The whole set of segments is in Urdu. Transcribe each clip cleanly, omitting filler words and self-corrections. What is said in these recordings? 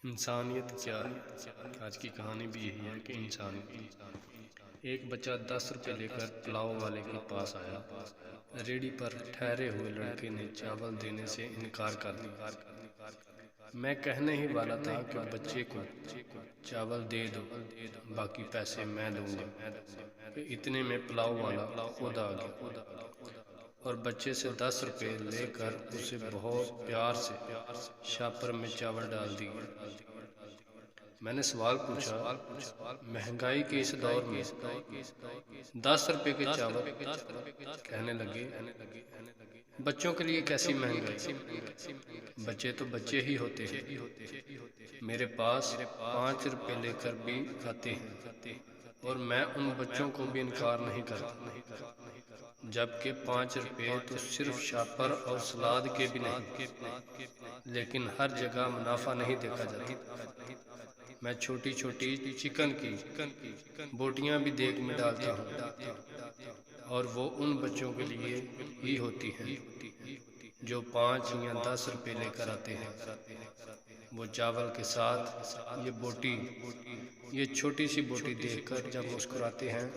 انسانیت کیا ہے؟ آج کی کہانی بھی یہی ہے کہ انسانیت۔ ایک بچہ 10 روپے لے کر پلاؤ والے کے پاس آیا۔ ریڑھی پر ٹھہرے ہوئے لڑکے نے چاول دینے سے انکار کر دیا۔ میں کہنے ہی والا تھا کہ بچے کو چاول دے دو، باقی پیسے میں دوں گا، کہ اتنے میں پلاؤ والا خود آ گیا اور بچے سے 10 روپے لے کر اسے بہت پیار سے شاپر میں چاول ڈال دیے۔ میں نے سوال پوچھا، مہنگائی کے اس دور میں 10 روپے کے چاول؟ کہنے لگے، بچوں کے لیے کیسی مہنگائی؟ بچے تو بچے ہی ہوتے ہیں، میرے پاس 5 روپے لے کر بھی آتے ہیں اور میں ان بچوں کو بھی انکار نہیں کرتا، جبکہ 5 روپے تو صرف شاپر اور سلاد کے بھی نہیں، لیکن ہر جگہ منافع نہیں دیکھا جاتا۔ میں چھوٹی چھوٹی چکن کی بوٹیاں بھی دیگ میں ڈالتا ہوں، اور وہ ان بچوں کے لیے ہی ہوتی ہیں جو 5 یا 10 روپے لے کر آتے ہیں۔ وہ چاول کے ساتھ یہ چھوٹی سی بوٹی دیکھ کر جب مسکراتے ہیں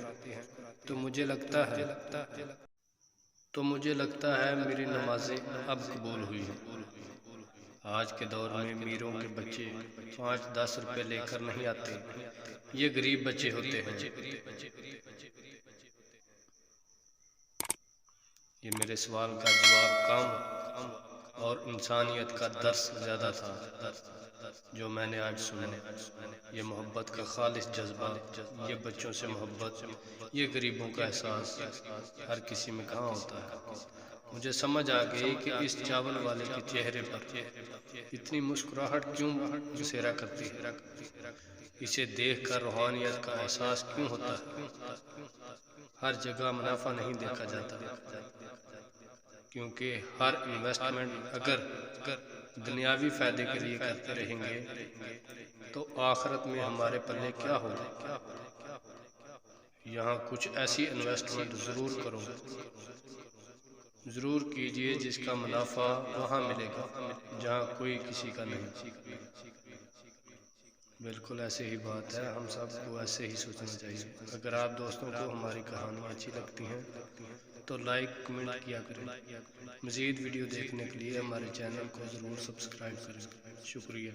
تو مجھے لگتا ہے میری نمازیں اب قبول ہوئی ہیں۔ آج کے دور میں امیروں کے بچے 5-10 روپے لے کر نہیں آتے، یہ غریب بچے ہوتے ہیں۔ یہ میرے سوال کا جواب کم اور انسانیت کا درس زیادہ تھا جو میں نے آج سنا۔ یہ محبت کا خالص جذبہ، یہ بچوں سے محبت، یہ غریبوں کا احساس ہر کسی میں کہاں ہوتا ہے۔ مجھے سمجھ آ گئی کہ اس چاول والے کے چہرے پر اتنی مسکراہٹ کیوں بسیرا کرتی ہے، اسے دیکھ کر روحانیت کا احساس کیوں ہوتا ہے۔ ہر جگہ منافع نہیں دیکھا جاتا، کیونکہ ہر انویسٹمنٹ اگر دنیاوی فائدے کے لیے کرتے رہیں گے تو آخرت میں ہمارے پلے کیا ہوگا۔ یہاں کچھ ایسی انویسٹمنٹ ضرور کیجئے جس کا منافع وہاں ملے گا جہاں کوئی کسی کا نہیں۔ بالکل ایسے ہی بات ہے، ہم سب کو ایسے ہی سوچنا چاہیے۔ اگر آپ دوستوں کو ہماری کہانیاں اچھی لگتی ہیں تو لائک کمنٹ کیا کریں۔ مزید ویڈیو دیکھنے کے لیے ہمارے چینل کو ضرور سبسکرائب کریں۔ شکریہ۔